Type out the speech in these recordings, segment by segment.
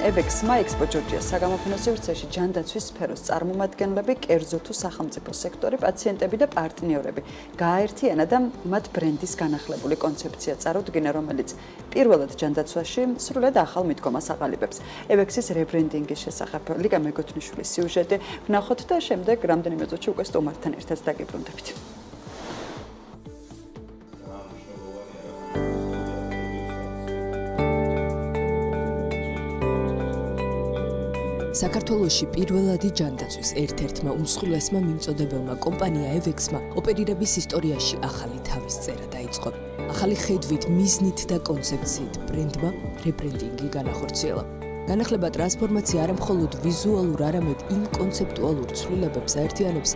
EVEX-მა Expo Georgia საგამოფენო სივრცეში ჯანდაცვის სფეროს წარმომადგენლები, კერძო თუ სახელმწიფო სექტორი, პაციენტები და პარტნიორები გააერთიანა და მათ ბრენდის განახლებული კონცეფცია წარუდგინა, რომელიც პირველად ჯანდაცვაში სრულად ახალ მიდგომას აყალიბებს. EVEX-ის რებრენდინგის შესახებ ლიკა მეგოთნიშვილის სიუჟეტი ვნახოთ და შემდეგ რამდენიმე წუთში უკვე სტუმართან ერთად დაგიბრუნდებით. საქართველოში პირველადი ჯანდაცვის ერთ-ერთმა უმსხვილესმა მიმწოდებელმა კომპანია EVEX-მა ოპერირების ისტორიაში ახალი თავის წერა დაიწყო. ახალი ხედვით, მიზნით და კონცეფციით ბრენდმა რებრენდინგი განახორციელა. განახლება ტრანსფორმაცია არა მხოლოდ ვიზუალურ, არამედ იმ კონცეპტუალურ ცვლილებებს აერთიანებს,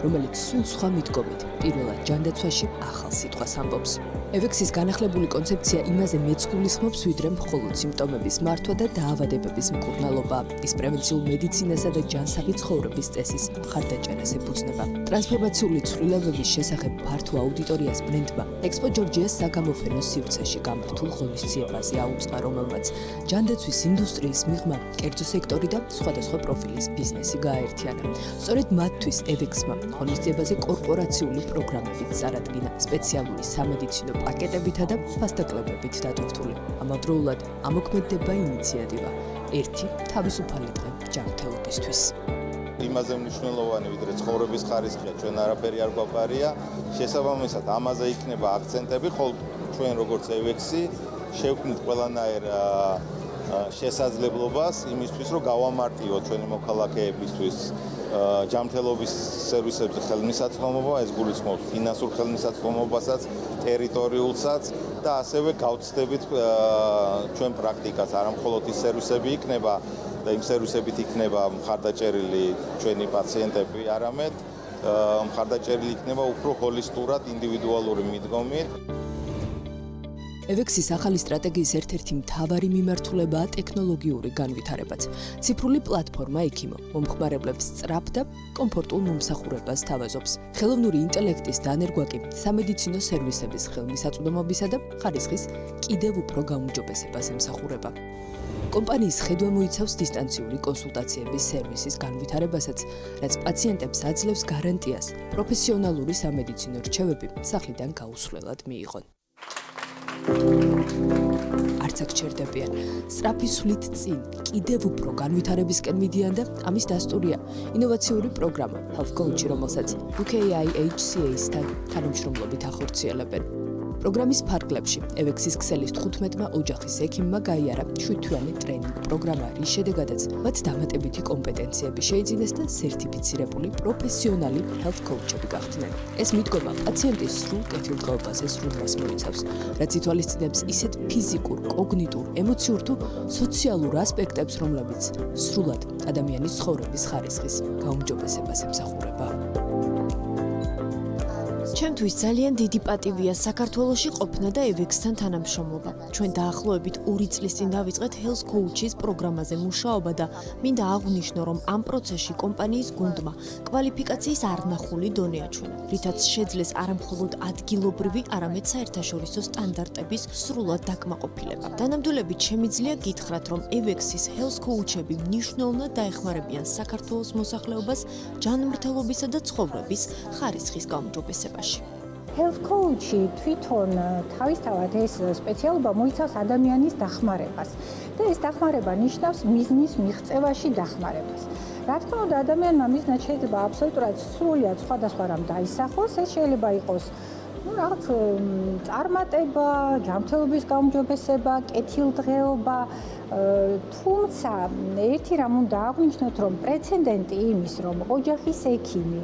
რომელიც სულ სხვა მიდგომით პირველად ჯანდაცვაში ახალ სიტყვას ამბობს. EVEX-ის განახლებული კონცეფცია იმაზე მეც გულისხმობს, ვიდრე მხოლოდ სიმპტომების მართვა და დაავადებების მკურნალობა. ის პრევენციულ მედიცინასა და ჯანსაღი ცხოვრების წესის მხარდაჭერას ეფუძნება. ტრანსფორმაციული ცვლილებების შესახებ ფართო აუდიტორიას ბრენდმა Expo Georgia-ს საგამოფენო სივრცეში გამართულ ღონისძიებაზე აუწყა, რომელმაც ჯანდაცვის ინდუსტრიის მიღმა, კერძო სექტორი და სხვადასხვა პროფილის ბიზნესი გააერთიანა. სწორედ მათთვის EVEX-მა ღონისძიებაზე კორპორაციული პროგრამებით წარადგინა, სპეციალური სამედიცინო პაკეტებითა და ფასდაკლებებით დატვირთული. ამავდროულად ამოქმედდება ინიციატივა ერთი თავისუფალი დღე ჯანმრთელობისთვის. იმაზე მნიშვნელოვანი, ვიდრე ცხოვრების ხარისხია, ჩვენ არაფერი არ გვაპარია. შესაბამისად, ამაზე იქნება აქცენტები, ხოლო ჩვენ როგორც EVEX-ი შევქმნით ყველანაირ შესაძლებლობას იმისთვის, რომ გავამარტივოთ ჩვენი მოქალაქეებისთვის ჯანმრთელობის სერვისებზე ხელმისაწვდომობა, ეს გულისხმობს ფინანსურ ხელმისაწვდომობასაც, ტერიტორიულსაც და ასევე გავცდებით ჩვენ პრაქტიკას, არა მხოლოდ ის სერვისები იქნება და იმ სერვისებით იქნება მხარდაჭერილი ჩვენი პაციენტები, არამედ მხარდაჭერილი იქნება უფრო ჰოლისტურად, ინდივიდუალური მიდგომით. EVEX-ის ახალი სტრატეგიის ერთ-ერთი მთავარი მიმართულებაა ტექნოლოგიური განვითარებაც. ციფრული პლატფორმა EKIMO მომხმარებლებს სწრაფ და კომფორტულ მომსახურებას თავაზობს. ხელოვნური ინტელექტის დანერგვა კი სამედიცინო სერვისების ხელმისაწვდომობისა და ხარისხის კიდევ უფრო გაუმჯობესებას ემსახურება. კომპანიის ხედვა მოიცავს დისტანციური კონსულტაციების სერვისის განვითარებასაც, რაც პაციენტებს აძლევს გარანტიას, პროფესიონალური სამედიცინო რჩევები სახლიდან გაუსვლელად მიიღონ. არც აქ ჩერდებიან. სწრაფი სვლით წინ, კიდევ უფრო განვითარებისკენ მიდიან და ამის დასტურია ინოვაციური პროგრამა Health Coach, რომელსაც UKIHCA-სთან თანამშრომლობით ახორციელებენ. პროგრამის ფარგლებში EVEX-ის ქსელის 15-მა ოჯახის ექიმმა გაიარა 7-თვიანი ტრენინგ პროგრამა, რის შედეგადაც მათ დამატებითი კომპეტენციები შეიძინეს და სერტიფიცირებული პროფესიონალი health coach-ები გახდნენ. ეს მიდგომა პაციენტის სრულ კეთილდღეობაზე სრულობას მოიცავს, რაც ითვალისწინებს ისეთ ფიზიკურ, კოგნიტურ, ემოციურ თუ სოციალურ ასპექტებს, რომლებიც სრულად ადამიანის ცხოვრების ხარისხის გაუმჯობესებას ემსახურება. ჩემთვის ძალიან დიდი პატივია საქართველოში ყოფნა და EVEX-თან თანამშრომლობა. ჩვენ დაახლოებით 2 წლის წინ დავიწყეთ Health Coach-ის პროგრამაზე მუშაობა და მინდა აღვნიშნო, რომ ამ პროცესში კომპანიის გუნდმა კვალიფიკაციის არნახული დონე აჩვენა, რითაც შეძლეს არა მხოლოდ ადგილობრივი, არამედ საერთაშორისო სტანდარტების სრულად დაკმაყოფილება. დანამდვილებით შემიძლია გითხრათ, რომ EVEX-ის Health Coach-ები მნიშვნელოვნად დაეხმარებიან საქართველოს მოსახლეობას ჯანმრთელობისა და ცხოვრების ხარისხის გაუმჯობესებაში. Health Coach-ი თვითონ თავისთავად ეს სპეციალობა მოიცავს ადამიანის დახმარებას და ეს დახმარება ნიშნავს მიზნის მიღწევაში დახმარებას. რა თქმა უნდა, ადამიანმა მიზნად შეიძლება აბსოლუტურად სრულად სხვადასხვა რამ დაისახოს, ეს შეიძლება იყოს რაღაც წარმატება, ჯანმრთელობის გაუმჯობესება, კეთილდღეობა, თუმცა ერთი რამ უნდა აღვნიშნოთ, რომ პრეცედენტი იმის, რომ ოჯახის ექიმი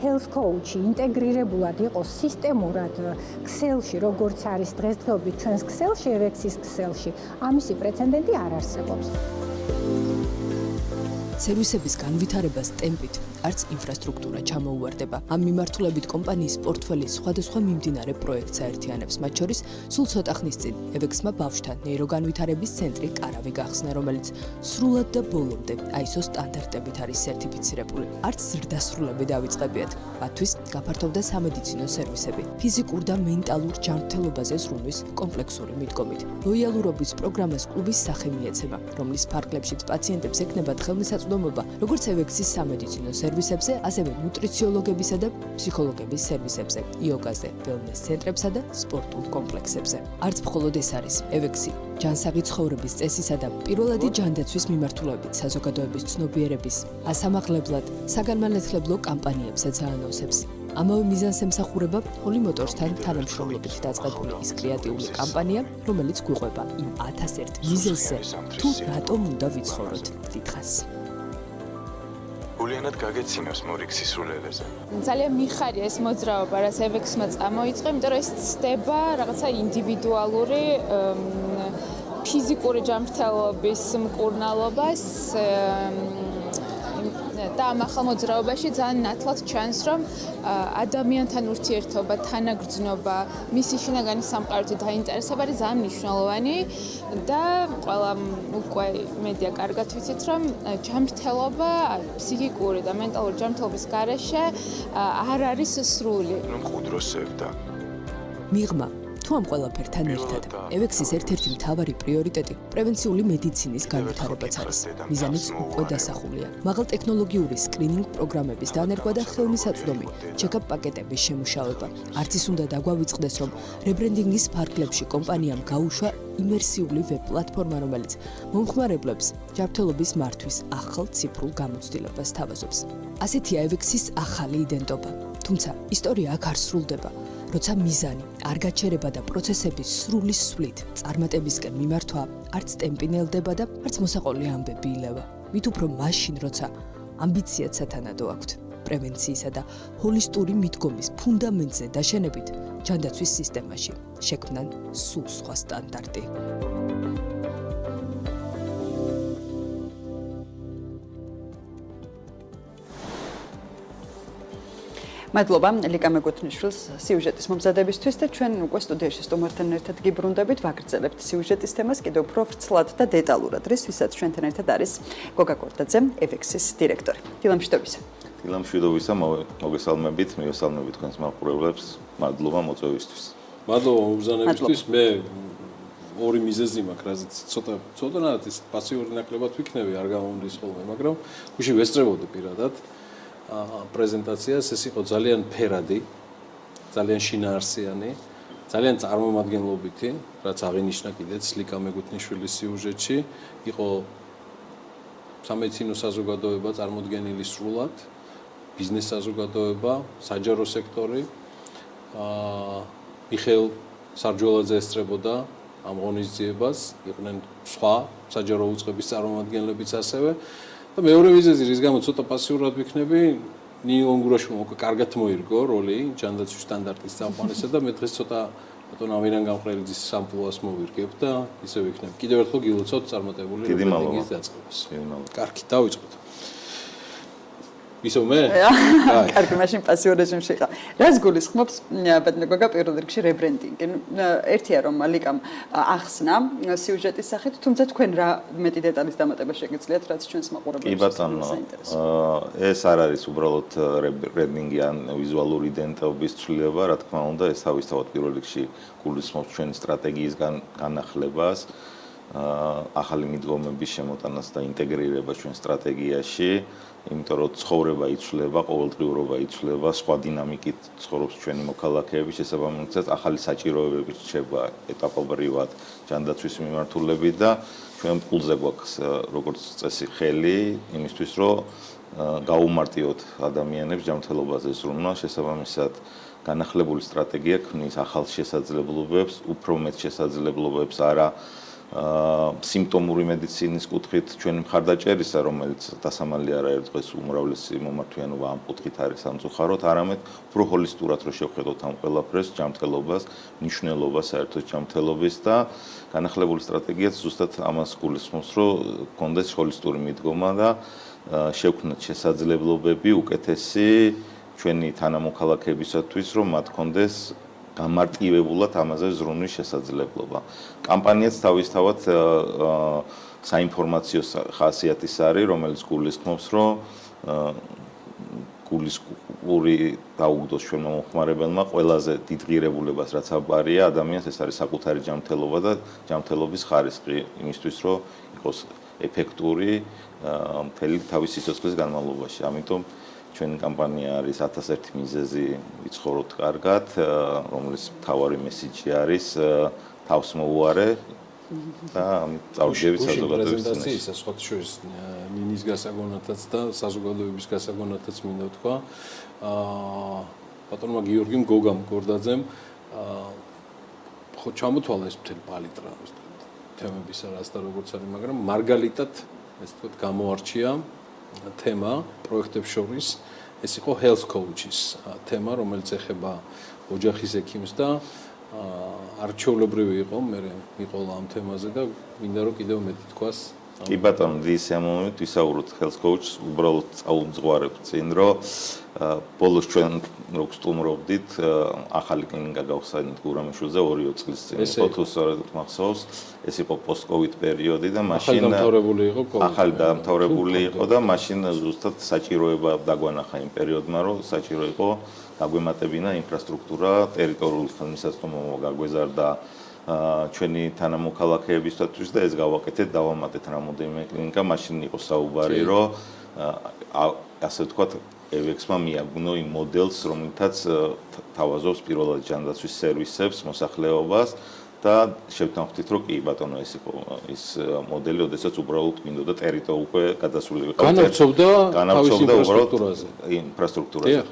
Health Coach-ი ინტეგრირებულად იყოს სისტემურად ქსელში, როგორც არის დღესდღეობით ჩვენს ქსელში, EVEX-ის ქსელში, ამისი პრეცედენტი არ არსებობს. სერვისების განვითარებას ტემპით არც ინფრასტრუქტურა ჩამოუვარდება. ამ მიმართულებით კომპანიის პორტფელი სხვადასხვა მიმდინარე პროექტს აერთიანებს, მათ შორის სულ ცოტა ხნის წინ ევექსმა ბავშვთა ნეიროგანვითარების ცენტრი კარავი გახსნა, რომელიც სრულად და ბოლომდე ISO სტანდარტებით არის სერტიფიცირებული. არც ზრდასრულები დავიწყებიათ. მათთვის გაფართოვდა სამედიცინო სერვისები, ფიზიკურ და მენტალურ ჯანმრთელობაზე ზრუნვის კომპლექსური მიდგომით. ლოიალურობის პროგრამას კლუბის სახე მიეცემა, რომლის ფარგლებშიც პაციენტებს ექნებათ ხელმისაწვდომობა, როგორც ევექსის სამედიცინო სერვისებზე, ასევე ნუტრიციოლოგებისა და ფსიქოლოგების სერვისებზე, იოგაზე, ველნეს ცენტრებსა და სპორტულ კომპლექსებზე. არც მხოლოდ ეს არის ევექსი ჯანსაღი ცხოვრების წესისა და პირველადი ჯანდაცვის მიმართულებით საზოგადოების ცნობიერების ასამაღლებლად საგანმანათლებლო კამპანიებსაც აანონსებს. ამავე მიზანს ემსახურება Holly Motors-თან თანამშრომლობით დაწყებული ის კრეატიული კამპანია, რომელიც გვიყვება იმ 1001 მიზეზზე, თუ რატომ უნდა ვიცხოვროთ დიდხანს. გულიანად გაგეცინოს მორიგ სისულელეზე. ძალიან მიხარია ეს მოძრაობა, რაც ევექსმა წამოიწყო, იმიტომ რომ ეს ცდება რაღაცა ინდივიდუალური ფიზიკური ჯანმრთელობის მკურნალობას და ამ ახალ მოძრაობაში ძალიან ნათლად ჩანს, რომ ადამიანთან ურთიერთობა, თანაგრძნობა, მისი შინაგანი სამყაროთი დაინტერესება არის ძალიან მნიშვნელოვანი და ყველამ უკვე მედია კარგად ვიცით, რომ ჯანმრთელობა, ფსიქიკური და მენტალური ჯანმრთელობის გარეშე არ არის სრული. მყუდროს სევდა. მიღმა თუ ამ ყველაფერთან ერთად, ევექსის ერთ-ერთი მთავარი პრიორიტეტი პრევენციული მედიცინის განვითარებაც არის. მიზანიც უკვე დასახულია. მაღალტექნოლოგიური სკრინინგ პროგრამების დანერგვა და ხელმისაწვდომი ჩეკაპ პაკეტების შემუშავება. არც ის უნდა დაგვავიწყდეს, რომ რებრენდინგის ფარგლებში კომპანიამ გაუშვა იმერსიული ვებ პლატფორმა, რომელიც მომხმარებლებს ჯანმრთელობის მართვის ახალ ციფრულ გამოცდილებას თავაზობს. ასეთია ევექსის ახალი იდენტობა. თუმცა ისტორია აქ არ სრულდება. როცა მიზანი არ გაჩერება და პროცესების სრული სვლით წარმატებისკენ მიმართვა არც ტემპი ნელდება და არც მოსაყოლი ამბები ილევა. მით უფრო მაშინ, როცა ამბიციაც სათანადო აქვთ. პრევენციისა და ჰოლისტური მიდგომის ფუნდამენტზე დაშენებით ჯანდაცვის სისტემაში შექმნან სულ სხვა სტანდარტი. მადლობა ლიკა მეგოთნიშვილს სიუჟეტის მომზადებისთვის და ჩვენ უკვე სტუდიაში სტუმართან ერთად გიბრუნდებით, ვაგრძელებთ სიუჟეტის თემას კიდევ უფრო ვრცლად და დეტალურად. რისთვისაც ჩვენთან ერთად არის გოგა კორდაძე, ევექსის დირექტორი. დილამშვიდობისა. დილამშვიდობისა, მოგესალმებით, მივესალმებით თქვენს მაყურებლებს. მადლობა მოწვევისთვის. მადლობა მომბრძანებისთვის. მე ორი მიზეზი მაქვს, რაზეც ცოტანაირად ის პასიური ნაკლებად ვიქნები, არ გამომდის ხოლმე, მაგრამ გუში ვესწრებოდი პირადად. პრეზენტაციას ეს იყო ძალიან ფერადი, ძალიან შინაარსიანი, ძალიან წარმომადგენლობითი, რაც აღინიშნა კიდეც ლიკა მეგუთნიშვილის სიუჟეტში, იყო სამედიცინო საზოგადოება წარმოდგენილი სრულად, ბიზნეს საზოგადოება, საჯარო სექტორი, მიხეილ სარჯველაძე ესწრებოდა ამ ღონისძიებას, იყვნენ სხვა საჯარო უწყების წარმომადგენლებიც ასევე. და მეორე მიზეზი, რის გამოც ცოტა პასიურად ვიქნები, ნინო ონგურაშვილმა უკვე კარგად მოირგო როლი ჯანდაცვის სტანდარტის წამყვანისა და მე დღეს ცოტა ბატონ ამირან გამყრელიძის სამპლუას მოვირგებ და ისე ვიქნები. კიდევ ერთხელ გილოცავთ წარმატებული რებრენდინგის დაწყებას. კარგი, დავიწყოთ. ისო მე? კარგი, მაშინ პასიურ რეჟიმში ხარ. რას გულისხმობს ბატონო გოგა პირველ რიგში რებრენდინგი? ერთია რომ ლიკამ ახსნა სიუჟეტის სახით, თუმცა თქვენ რა მეტი დეტალის დამატება შეგიძლიათ, რაც ჩვენს მაყურებლებს კი ბატონო, ეს არ არის უბრალოდ რებრენდინგი ან ვიზუალური იდენტობის ცვლილება, რა თქმა უნდა, ეს თავისთავად პირველ რიგში გულისხმობს ჩვენი სტრატეგიის განახლებას, ახალი მიდგომების შემოტანას და ინტეგრირებას ჩვენ სტრატეგიაში. იმიტომ რომ ცხოვრება იცვლება, ყოველდღიურობა იცვლება, სხვა დინამიკით ცხოვრობს ჩვენი მოქალაქეები, შესაბამისად ახალი საჭიროებები რჩება ეტაპობრივად ჯანდაცვის მიმართულებით და ჩვენ პულზე გვაქვს როგორც წესი ხელი იმისთვის, რომ გაუმარტივოთ ადამიანებს ჯანმრთელობაზე ზრუნვა, შესაბამისად განახლებული სტრატეგია ქმნის ახალ შესაძლებლობებს, უფრო მეტ შესაძლებლობებს არა სიმპტომური მედიცინის კუთხით ჩვენი მხარდაჭერისა, რომელიც დასამალი არ არის დღეს უმრავლესი მომართვიანობა ამ კუთხით არის სამწუხაროდ, არამედ უფრო ჰოლისტურად რო შევხედოთ ამ ყველაფერს, ჯანმრთელობას, მნიშვნელობას საერთოდ ჯანმრთელობის და განახლებული სტრატეგიაც ზუსტად ამას გულისხმობს, რომ გქონდეს ჰოლისტური მიდგომა და შევქმნათ შესაძლებლობები უკეთესი ჩვენი თანამოქალაქეებისათვის, რომ მათ გქონდეს გამარტივებულად ამაზე ზრუნვის შესაძლებლობა. კამპანიაც თავისთავად საინფორმაციო ხასიათის არის, რომელიც გულისხმობს, რომ გულისხმური დაუგდოს ჩვენმა მომხმარებელმა ყველაზე დიდ ღირებულებას, რაც აბარია ადამიანს, ეს არის საკუთარი ჯანმრთელობა და ჯანმრთელობის ხარისხი, იმისთვის, რომ იყოს ეფექტური მთელი თავისი სიცოცხლის განმავლობაში. ამიტომ ჩვენი კამპანია არის 1001 მიზეზი ვიცხოვროთ კარგად, რომლის მთავარი მესიჯი არის თავს მოუარე და წავშევით საზოგადოების წინაშე. ეს სხვა შორის ნინის გასაგონათაც და საზოგადოების გასაგონათაც მინდა თქვა. ბატონმა გიორგიმ გოგამ გორდაძემ ხო ჩამოთვალა ეს მთელი პალიტრა, თემებისა რაც და როგორც არის, მაგრამ მარგალიტად ესე ვთქვათ გამოარჩია თემა პროექტებს შორის ეს იყო health coaches თემა, რომელიც ეხება ოჯახის ექიმს და არჩეულებრივი იყო მე მიყოლა ამ თემაზე და მინდა რომ კიდევ მეტი თქვას. კი ბატონო, დის ამომით ვისაუბროთ health coaches, უბრალოდ წაუძღვარებ წინ, რომ ბოლოს ჩვენ რო გსტუმრობდით, ახალი კლინიკა გავხსენით გურამიშვილზე 2 წლის წინ. იყო თუ სწორედ მახსოვს, ეს იყო post-covid პერიოდი და მაშინ ახალი დამთავრებული იყო და მაშინ ზუსტად საჭიროება დაგვანახა იმ პერიოდმა, რომ საჭირო იყო დაგვემატებინა ინფრასტრუქტურა, ტერიტორიული ხელმისაწვდომობა გაგვეზარდა ჩვენი თანამოქალაქეებისთვის და ეს გავაკეთეთ, დავამატეთ რამოდენიმე კლინიკა, მაშინ იყო საუბარი, რომ ასე ვთქვათ, EVEX-მა მიაგნო იმ მოდელს, რომელთაც თავაზობს პირველად ჯანდაცვის სერვისებს, მოსახლეობას და შევთანხმდით, რომ კი ბატონო, ეს იყო ის მოდელი, ოდესაც უბრალოდ გვინდოდა ტერიტორია უკვე გადასული იყო. განავრცობდა უბრალოდ ინფრასტრუქტურაზე.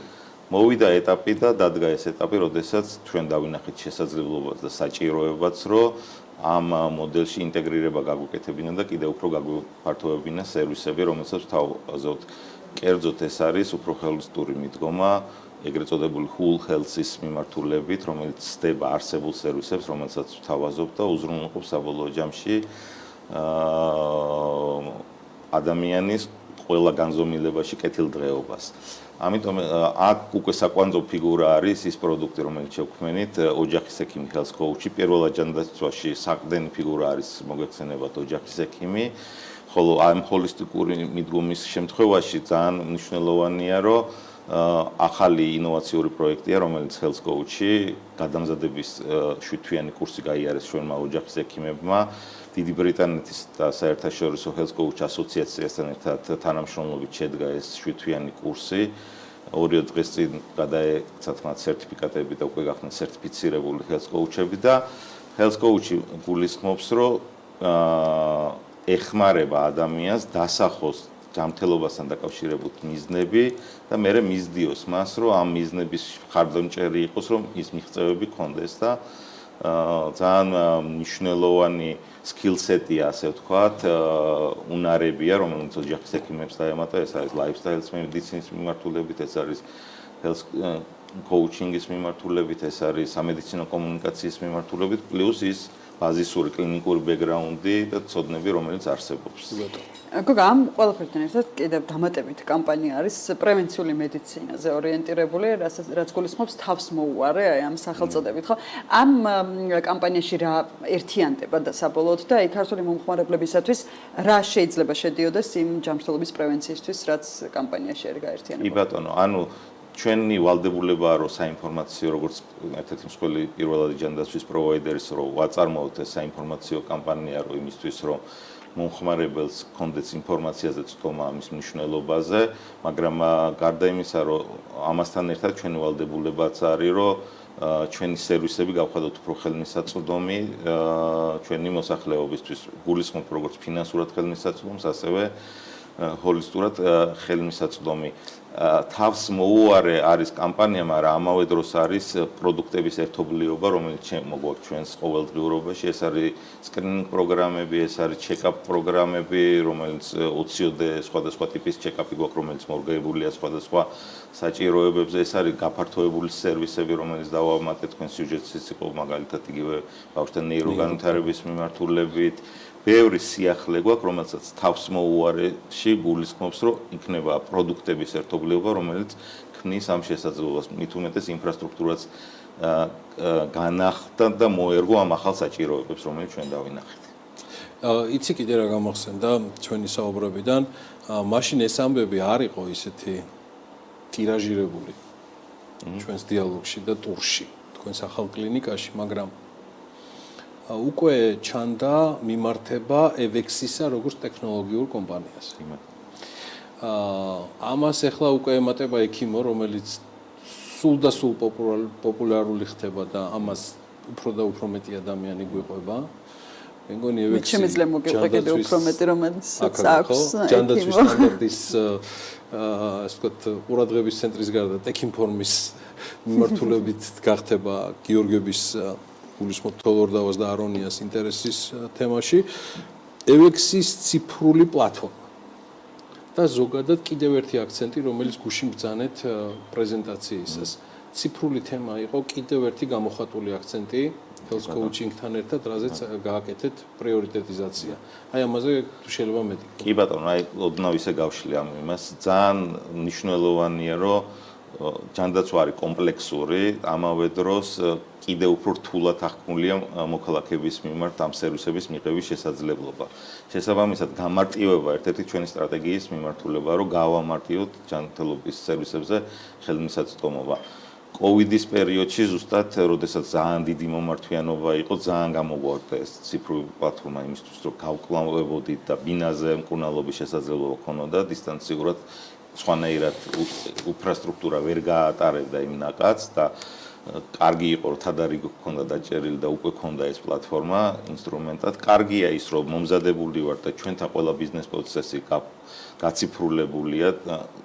მოვიდა ეტაპი და დადგა ეს ეტაპი, როდესაც ჩვენ დავინახეთ შესაძლებლობაც და საჭიროებაც, რომ ამ მოდელში ინტეგრირება გაგვეკეთებინა და კიდევ უფრო გაგვაფართოვებინა სერვისები, რომელსაც თავაზობთ. კერძოდ ეს არის უფრო ჰოლისტური მიდგომა, ეგრეთ წოდებული whole health-ის მიმართულებით, რომელიც ცდება არსებულ სერვისებს, რომელსაც თავაზობთ და უზრუნველყოფს საბოლოო ჯამში ადამიანის ყველა განზომილებაში კეთილდღეობას. ამიტომ აქ უკვე საკვანძო ფიგურა არის ის პროდუქტი, რომელიც შევქმნით, ოჯახის ექიმი health coach-ი, პირველად ჯანდაცვაში საყრდენი ფიგურა არის მოგეხსენებათ ოჯახის ექიმი. ხოლო ამ ჰოლისტიკური მიდგომის შემთხვევაში ძალიან მნიშვნელოვანია, რომ ახალი ინოვაციური პროექტია, რომელიც health coach-ი გადამზადების 7-თვიანი კურსი გაიარეს ჩვენმა ოჯახის ექიმებმა. დიდი ბრიტანეთის და საერთაშორისო health coach ასოციაციასთან ერთად თანამშრომლობით შედგა ეს 7-თვიანი კურსი. 2 დღის წინ გადაეცათ მათ სერტიფიკატები და უკვე გახდნენ სერტიფიცირებული health coach-ები და health coach-ი გულისხმობს, რომ ეხმარება ადამიანს დასახოს ჯანმრთელობასთან დაკავშირებული მიზნები და მე მიზდიოს მას, რომ ამ მიზნების ხარდამჭერი იყოს, რომ ის მიღწევები გქონდეს და ძალიან მნიშვნელოვანი skill set-ია, ასე ვთქვათ, უნარებია, რომელიც ოჯახის ექიმებს დაემატა, ეს არის lifestyle medicine-ის მიმართულებით, ეს არის health coaching-ის მიმართულებით, ეს არის სამედიცინო კომუნიკაციის მიმართულებით, პლუს ის ბაზისური კლინიკური ბექგრაუნდი და ცოდნები, რომელიც არსებობს. გოგა, ამ ყველაფერთან ერთად კიდევ დამატებით კამპანია არის პრევენციული მედიცინაზე ორიენტირებული, რაც გულისხმობს თავს მოუარე, აი ამ სახელწოდებით, ხო? ამ კამპანიაში რა ერთიანდება და საბოლოოდ და აი ქართული მომხმარებლებისათვის რა შეიძლება შედიოდეს იმ ჯანმრთელობის პრევენციისთვის, რაც კამპანიაში არის გაერთიანებული? კი ბატონო, ანუ ჩვენი ვალდებულებაა, რომ საინფორმაციო, როგორც ერთ-ერთი მსხვილი პირველადი ჯანდაცვის პროვაიდერის, რომ ვაწარმოოთ ეს საინფორმაციო კამპანია, რომ იმისთვის, რომ მომხმარებელს გქონდეს ინფორმაციაზე წტომა ამის მნიშვნელობაზე, მაგრამ გარდა იმისა, რომ ამასთან ერთად ჩვენი ვალდებულებაც არის, რომ ჩვენი სერვისები გავხადოთ უფრო ხელმისაწვდომი ჩვენი მოსახლეობისთვის, გულისხმობ როგორც ფინანსურად ხელმისაწვდომს, ასევე ჰოლისტურად ხელმისაწვდომი. თავს მოუარე არის კამპანია, მაგრამ ამავე დროს არის პროდუქტების ერთობლიობა, რომელიც მოგვაქვს ჩვენს ყოველდღიურობაში. ეს არის სკრინინგ პროგრამები, ეს არის ჩეკაპ პროგრამები, რომელიც 20-ოდე სხვადასხვა ტიპის ჩეკაპი გვაქვს, რომელიც მორგებულია სხვადასხვა საჭიროებებზე. ეს არის გაფართოებული სერვისები, რომელიც დავამატეთ თქვენ სიუჟეტშიც იყო მაგალითად იგივე ბავშვთა ნეიროგანვითარების მიმართულებით. ბევრი სიახლე გვაქვს, რომელსაც თავს მოუარეში გულისხმობს, რომ იქნება პროდუქტების ერთობლიობა, რომელიც ქმნის ამ შესაძლებლობას. მით უმეტეს ინფრასტრუქტურაც განახლდა და მოერგო ამ ახალ საჭიროებებს, რომელიც ჩვენ დავინახეთ. იცი კიდე რა გამახსენდა ჩვენი საუბრობიდან, მაშინ ეს ამბები არ იყო ისეთი ტირაჟირებული ჩვენს დიალოგში და ტურში, თქვენს ახალ კლინიკაში, მაგრამ უკვე ჩანდა მიმართება EVEX-ისა როგორც ტექნოლოგიურ კომპანიას. ამას ახლა უკვე ემატება ექიმო, რომელიც სულ და სულ პოპულარული ხდება და ამას უფრო და უფრო მეტი ადამიანი გვიყვება. მე მგონი EVEX-ი შემიძლია მოგიყვე კიდევ უფრო მეტი, რომელსაც აქვს ჯანდაცვის სტანდარტის ასე ვთქვათ ყურადღების ცენტრის გარდა ტექინფორმის მიმართულებით გახდება გიორგების გულისხმობ თოლორდავას და არონიას ინტერესის თემაში EVEX-ის ციფრული პლატფორმა. და ზოგადად კიდევ ერთი აქცენტი, რომელიც გუშინ ბრძანეთ პრეზენტაციისას. ციფრული თემა იყო კიდევ ერთი გამოხატული აქცენტი health coaching-თან ერთად, რაზეც გააკეთეთ პრიორიტეტიზაცია. აი ამაზე თუ შეიძლება მეტი. კი ბატონო, აი ოდნავ ისე გავშლი ამ იმას. ძალიან მნიშვნელოვანია, რომ ჯანდაცვა არის კომპლექსური, ამავე დროს კიდევ უფრო რთულად აღქმულია მოქალაქეების მიმართ ამ სერვისების მიღების შესაძლებლობა. შესაბამისად, გამარტივება ერთ-ერთი ჩვენი სტრატეგიის მიმართულება, რომ გავამარტივოთ ჯანმრთელობის სერვისებზე ხელმისაწვდომობა. COVID-ის პერიოდში ზუსტად, როდესაც ძალიან დიდი მომართვიანობა იყო, ძალიან გამოგვარდა ეს ციფრული პლატფორმა იმისთვის, რომ გავკვლავებოდით და ბინაზე მკურნალობის შესაძლებლობა ქონოდა დისტანციურად სხვანაირად ინფრასტრუქტურა ვერ გაატარებდა იმ ნაკადს და კარგი იყო რომ თადარიგო ქონდა დაჭერილი და უკვე ქონდა ეს პლატფორმა ინსტრუმენტად. კარგია ის რომ მომზადებული ვარ და ჩვენთან ყველა ბიზნეს პროცესი გაციფრულებულია,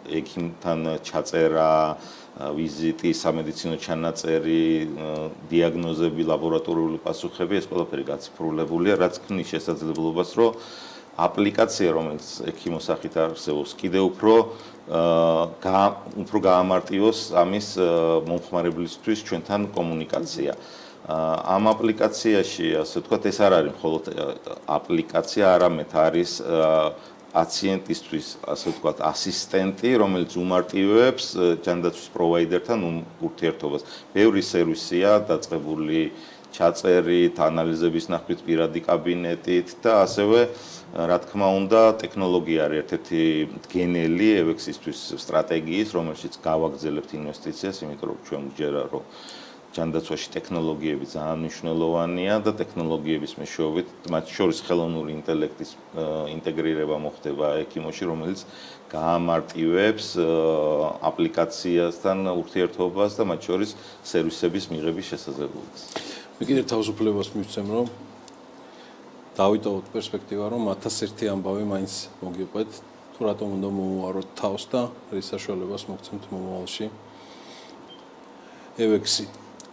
ექიმთან ჩაწერა, ვიზიტი, სამედიცინო ჩანაწერი, დიაგნოზები, ლაბორატორიული პასუხები, ეს ყველაფერი გაციფრულებულია, რაც ქმნის შესაძლებლობას, რომ აპლიკაცია, რომელიც ექიმოს სახით არსებობს, კიდევ უფრო გაამარტივოს ამის მომხმარებლისთვის ჩვენთან კომუნიკაცია. ამ აპლიკაციაში, ასე ვთქვათ, ეს არ არის მხოლოდ აპლიკაცია, არამედ არის პაციენტისთვის, ასე ვთქვათ, ასისტენტი, რომელიც უმარტივებს ჯანდაცვის პროვაიდერთან ურთიერთობას. ბევრი სერვისია დაწყებული ჩაწერით, ანალიზების ნახვით, პირადი კაბინეტით და ასევე რა თქმა უნდა, ტექნოლოგია არის ერთ-ერთი მდგენელი EVEX-ისთვის სტრატეგიის, რომელშიც გავაგრძელებთ ინვესტიციას, იმიტომ რომ ჩვენ გვჯერა, რომ ჯანდაცვაში ტექნოლოგიები ძალიან მნიშვნელოვანია და ტექნოლოგიების მეშვეობით, მათ შორის ხელოვნური ინტელექტის ინტეგრირება მოხდება ექიმოში, რომელიც გაამარტივებს აპლიკაციასთან ურთიერთობას და მათ შორის სერვისების მიღების შესაძლებლობას. მე კიდევ თავისუფლებას მივცემ, რომ დავიტოვოთ პერსპექტივა, რომ 1001 ამბავი მაინც მოგიყვეთ, თუ რატომ უნდა მომუაროთ თავს და რის საშუალებას მოგცემთ მომავალში. EVEX-ი,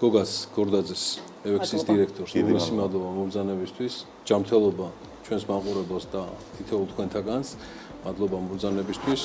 გოგას გორდაძეს, EVEX-ის დირექტორს, უმეტესი მადლობა მობრძანებისთვის, ჯანმრთელობა ჩვენს მაყურებელს და თითოეულ თქვენთაგანს, მადლობა მობრძანებისთვის.